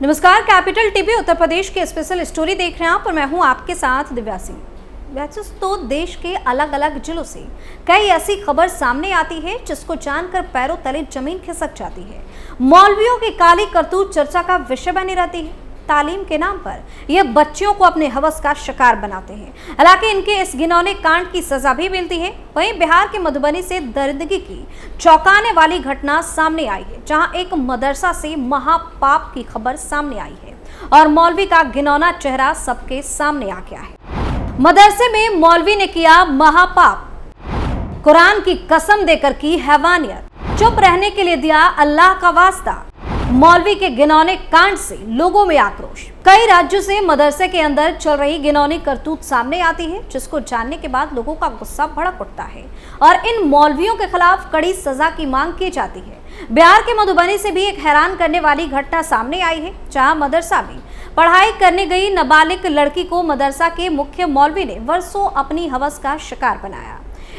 नमस्कार, capital TV Uttar Pradesh की special story देख रहे हैं आप और मैं हूं आपके साथ दिव्या सिंह। तो देश के अलग अलग जिलों से कई ऐसी खबर सामने आती है जिसको जानकर पैरों तले जमीन खिसक जाती है। मौलवियों की काली करतूत चर्चा का विषय बनी रहती है। तालीम के नाम पर यह बच्चियों को अपने हवस का शिकार बनाते हैं। हालांकि इनके इस घिनौने कांड की सजा भी मिलती है। वहीं बिहार के मधुबनी से दरिंदगी की चौंकाने वाली घटना सामने आई है, जहां एक मदरसा से महापाप की खबर सामने आई है और मौलवी का घिनौना चेहरा सबके सामने आ गया है। मदरसे में मौलवी ने किया महापाप, कुरान की कसम देकर की हैवानियत, चुप रहने के लिए दिया अल्लाह का वास्ता। मौलवी के घिनौने कांड से लोगों में आक्रोश। कई राज्यों से मदरसे के अंदर चल रही घिनौनी करतूत सामने आती है, जिसको जानने के बाद लोगों का गुस्सा भड़क उठता है और इन मौलवियों के खिलाफ कड़ी सजा की मांग की जाती है। बिहार के मधुबनी से भी एक हैरान करने वाली घटना सामने आई है, जहां मदरसा में पढ़ाई करने गई नाबालिग लड़की को मदरसा के मुख्य मौलवी ने वर्षों अपनी हवस का शिकार बनाया।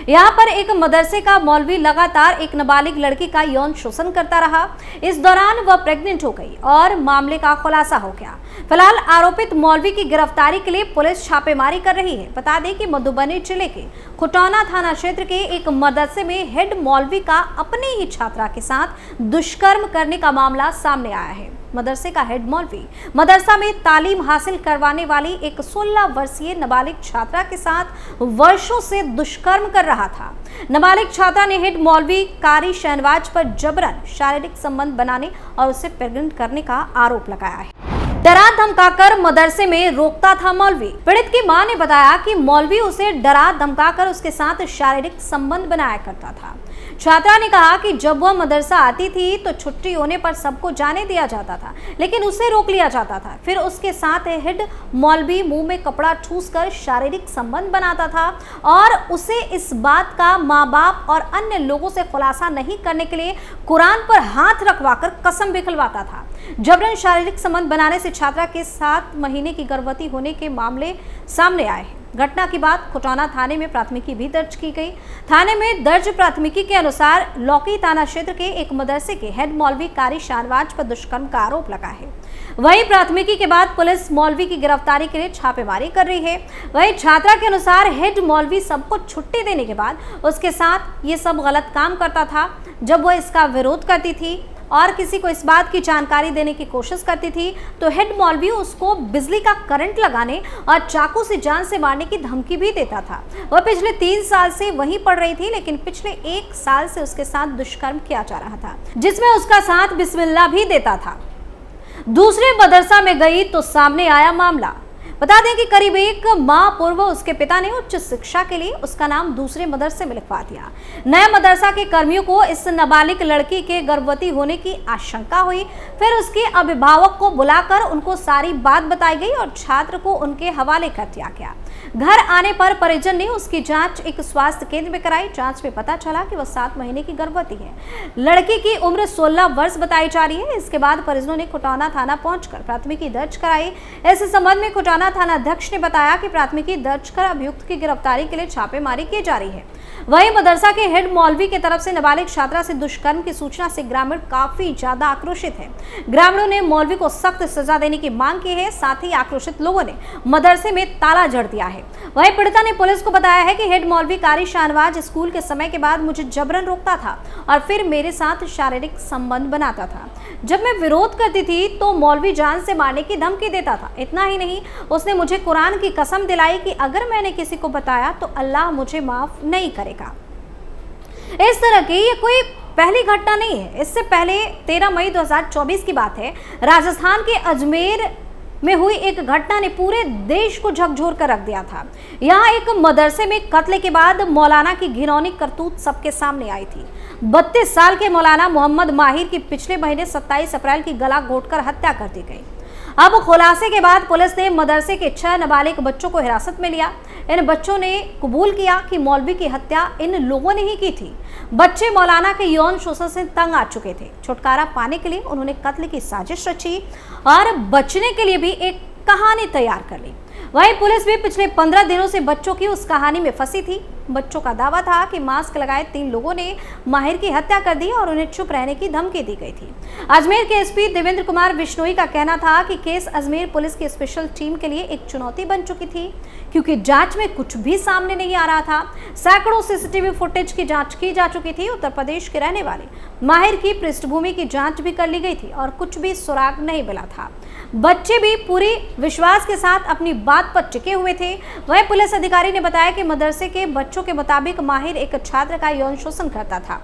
यहाँ पर एक मदरसे का मौलवी लगातार एक नाबालिग लड़की का यौन शोषण करता रहा। इस दौरान वह प्रेग्नेंट हो गई और मामले का खुलासा हो गया। फिलहाल आरोपित मौलवी की गिरफ्तारी के लिए पुलिस छापेमारी कर रही है। बता दें कि मधुबनी जिले के खुटौना थाना क्षेत्र के एक मदरसे में हेड मौलवी का अपनी ही छात्रा के साथ दुष्कर्म करने का मामला सामने आया है। मदरसे का हेड मौलवी मदरसा में तालीम हासिल करवाने वाली एक 16 वर्षीय नाबालिग छात्रा के साथ वर्षों से दुष्कर्म कर रहा था। नाबालिग छात्रा ने हेड मौलवी कारी शहनवाज पर जबरन शारीरिक संबंध बनाने और उसे प्रेग्नेंट करने का आरोप लगाया है। डरा धमकाकर मदरसे में रोकता था मौलवी। पीड़ित की मां ने बताया कि मौलवी उसे डरा धमकाकर उसके साथ शारीरिक संबंध बनाया करता था। छात्रा ने कहा कि जब वह मदरसा आती थी तो छुट्टी होने पर सबको जाने दिया जाता था, लेकिन उसे रोक लिया जाता था। फिर उसके साथ हेड मौलवी मुंह में कपड़ा ठूसकर शारीरिक संबंध बनाता था और उसे इस बात का माँ बाप और अन्य लोगों से खुलासा नहीं करने के लिए कुरान पर हाथ रखवाकर कसम भी खिलवाता था। जबरन शारीरिक संबंध बनाने से छात्रा के 7 महीने की गर्भवती होने के मामले सामने आए हैं। घटना के बाद खुटौना थाने में प्राथमिकी भी दर्ज की गई। थाने में दर्ज प्राथमिकी के अनुसार लौकी थाना क्षेत्र के एक मदरसे के हेड मौलवी कारी शाहनवाज पर दुष्कर्म का आरोप लगा है। वहीं प्राथमिकी के बाद पुलिस मौलवी की गिरफ्तारी के लिए छापेमारी कर रही है। वहीं छात्रा के अनुसार हेड मौलवी सबको छुट्टी देने के बाद उसके साथ ये सब गलत काम करता था। जब वह इसका विरोध करती थी और किसी को इस बात की जानकारी देने की कोशिश करती थी तो हेड मौलवी उसको बिजली का करंट लगाने और चाकू से जान से मारने की धमकी भी देता था। वह पिछले 3 साल से वहीं पढ़ रही थी, लेकिन पिछले 1 साल से उसके साथ दुष्कर्म किया जा रहा था, जिसमें उसका साथ बिस्मिल्लाह भी देता था। दूसरे मदरसा में गई तो सामने आया मामला। बता दें कि करीब 1 माह पूर्व उसके पिता ने उच्च शिक्षा के लिए उसका नाम दूसरे मदरसे में लिखवा दिया। नए मदरसा के कर्मियों को इस नाबालिग लड़की के गर्भवती होने की आशंका हुई। फिर उसके अभिभावक को बुलाकर उनको सारी बात बताई गई और छात्र को उनके हवाले कर दिया गया। घर आने पर परिजन ने उसकी जांच एक स्वास्थ्य केंद्र में कराई। जांच में पता चला कि वह 7 महीने की गर्भवती है। लड़की की उम्र 16 वर्ष बताई जा रही है। इसके बाद परिजनों ने खुटौना थाना पहुंचकर प्राथमिकी दर्ज कराई। इस संबंध में खुटौना थाना अध्यक्ष ने बताया कि प्राथमिकी दर्ज कर अभियुक्त की गिरफ्तारी के लिए छापेमारी की जा रही है। वहीं मदरसा के हेड मौलवी की तरफ से नाबालिग छात्रा से दुष्कर्म की सूचना से ग्रामीण काफी ज्यादा आक्रोशित है। ग्रामीणों ने मौलवी को सख्त सजा देने की मांग की है। साथ ही आक्रोशित लोगों ने मदरसे में ताला जड़ दिया है। वहीं पीड़िता ने पुलिस को बताया है कि हेड मौलवी कारी शाहनवाज स्कूल के समय के बाद मुझे जबरन रोकता था और फिर मेरे साथ शारीरिक संबंध बनाता था। जब मैं विरोध करती थी तो मौलवी जान से मारने की धमकी देता था। इतना ही नहीं, उसने मुझे कुरान की कसम दिलाई कि अगर मैंने किसी को बताया तो अल्लाह मुझे माफ नहीं करेगा। इस तरह की ये कोई पहली घटना नहीं है। इससे पहले 13 मई 2024 की बात है। राजस्थान के अजमेर में हुई एक घटना ने पूरे देश को झकझोर कर रख दिया था। यहाँ एक मदरसे में कत्ल के बाद मौलाना की घिनौनी करतूत सबके सामने आई थी। 32 साल के मौलाना मोहम्मद माहिर की पिछले महीने 27 अप्रैल की गला घोंटकर हत्या कर दी गई। अब खुलासे के बाद पुलिस ने मदरसे के 6 नाबालिग बच्चों को हिरासत में लिया। इन बच्चों ने कबूल किया कि मौलवी की हत्या इन लोगों ने ही की थी। बच्चे मौलाना के यौन शोषण से तंग आ चुके थे। छुटकारा पाने के लिए उन्होंने कत्ल की साजिश रची और बचने के लिए भी एक कहानी तैयार कर ली। वहीं पुलिस भी पिछले 15 दिनों से बच्चों की उस कहानी में फंसी थी। बच्चों का दावा था कि मास्क लगाए 3 लोगों ने माहिर की हत्या कर दी और उन्हें चुप रहने की धमकी दी गई थी। अजमेर के एसपी देवेंद्र कुमार बिश्नोई का कहना था कि केस अजमेर पुलिस की स्पेशल टीम के लिए एक चुनौती बन चुकी थी, क्योंकि जांच में कुछ भी सामने नहीं आ रहा था। सैकड़ों सीसीटीवी फुटेज की जांच की जा चुकी थी। उत्तर प्रदेश के रहने वाले माहिर की पृष्ठभूमि की जांच भी कर ली गई थी और कुछ भी सुराग नहीं मिला था। बच्चे भी पूरी विश्वास के साथ अपनी बात पर टिके हुए थे। वहीं पुलिस अधिकारी ने बताया कि मदरसे के बच्चों के मुताबिक माहिर एक छात्र का यौन शोषण करता था।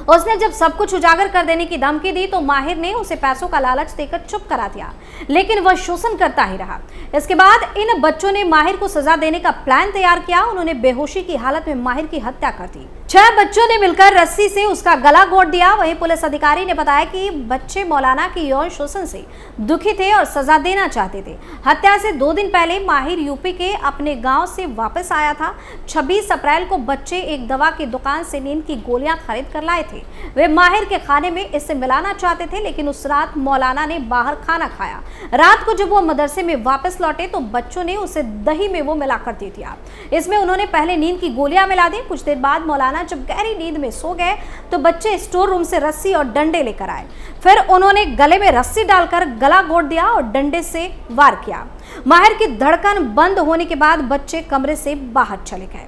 उसने जब सब कुछ उजागर कर देने की धमकी दी तो माहिर ने उसे पैसों का लालच देकर चुप करा दिया, लेकिन वह शोषण करता ही रहा। इसके बाद इन बच्चों ने माहिर को सजा देने का प्लान तैयार किया। उन्होंने बेहोशी की हालत में माहिर की हत्या कर दी। 6 बच्चों ने मिलकर रस्सी से उसका गला घोंट दिया। वहीं पुलिस अधिकारी ने बताया कि बच्चे मौलाना की यौन शोषण से दुखी थे और सजा देना चाहते थे। हत्या से 2 दिन पहले माहिर यूपी के अपने गांव से वापस आया था। 26 अप्रैल को बच्चे एक दवा की दुकान से नींद की गोलियां खरीद कर लाए थे। वे माहिर के खाने में इसे मिलाना चाहते थे, लेकिन उस रात मौलाना ने बाहर खाना खाया। रात को जब वो मदरसे में वापस लौटे तो बच्चों ने उसे दही में वो मिलाकर दे दिया। इसमें उन्होंने पहले नींद की गोलियां मिला दी। कुछ देर बाद मौलाना जब गहरी नींद में सो गए तो बच्चे स्टोर रूम से रस्सी और डंडे लेकर आए। फिर उन्होंने गले में रस्सी डालकर गला घोंट दिया और डंडे से वार किया। माहिर की धड़कन बंद होने के बाद बच्चे कमरे से बाहर चले गए।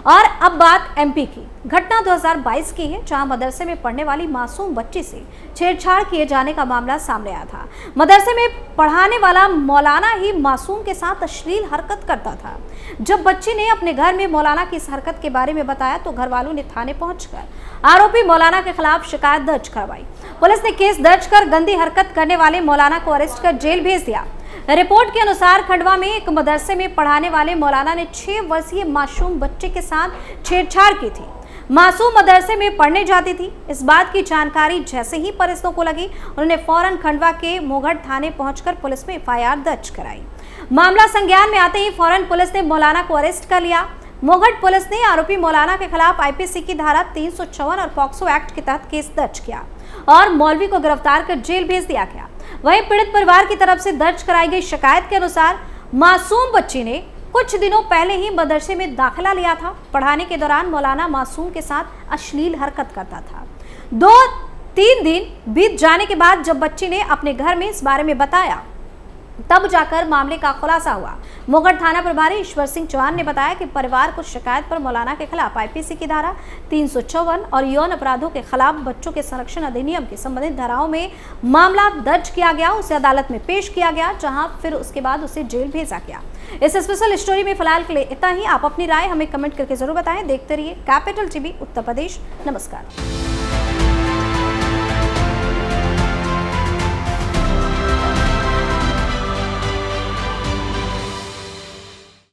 और अब बात एमपी की। घटना 2022 की है, जहां मदरसे में पढ़ने वाली मासूम बच्ची से छेड़छाड़ किए जाने का मामला सामने आया था। मदरसे में पढ़ाने वाला मौलाना ही मासूम के साथ अश्लील हरकत करता था। जब बच्ची ने अपने घर में मौलाना की इस हरकत के बारे में बताया तो घर वालों ने थाने पहुंचकर आरोपी मौलाना के खिलाफ शिकायत दर्ज करवाई। पुलिस ने केस दर्ज कर गंदी हरकत करने वाले मौलाना को अरेस्ट कर जेल भेज दिया। रिपोर्ट के अनुसार खंडवा में एक मदरसे में पढ़ाने वाले मौलाना ने 6 वर्षीय मासूम बच्चे के साथ छेड़छाड़ की थी। मासूम मदरसे में पढ़ने जाती थी। इस बात की जानकारी जैसे ही परिजनों को लगी, उन्होंने फौरन खंडवा के मोघट थाने पहुंचकर पुलिस में एफआईआर दर्ज कराई। मामला संज्ञान में आते ही फौरन पुलिस ने मौलाना को अरेस्ट कर लिया। मोघट पुलिस ने आरोपी मौलाना के खिलाफ आईपीसी की धारा 354 और पॉक्सो एक्ट के तहत केस दर्ज किया और मौलवी को गिरफ्तार कर जेल भेज दिया गया। वहीं पीड़ित परिवार की तरफ से दर्ज कराई गई शिकायत के अनुसार मासूम बच्ची ने कुछ दिनों पहले ही मदरसे में दाखिला लिया था। पढ़ाने के दौरान मौलाना मासूम के साथ अश्लील हरकत करता था। 2-3 दिन बीत जाने के बाद जब बच्ची ने अपने घर में इस बारे में बताया तब जाकर मामले का खुलासा हुआ। मोघट थाना प्रभारी ईश्वर सिंह चौहान ने बताया कि परिवार को शिकायत पर मौलाना के खिलाफ आईपीसी की धारा 354 और यौन अपराधों के खिलाफ बच्चों के संरक्षण अधिनियम के संबंधित धाराओं में मामला दर्ज किया गया। उसे अदालत में पेश किया गया, जहां फिर उसके बाद उसे जेल भेजा गया। इस स्पेशल स्टोरी में फिलहाल के लिए इतना ही। आप अपनी राय हमें कमेंट करके जरूर बताएं। देखते रहिए कैपिटल टीवी उत्तर प्रदेश। नमस्कार।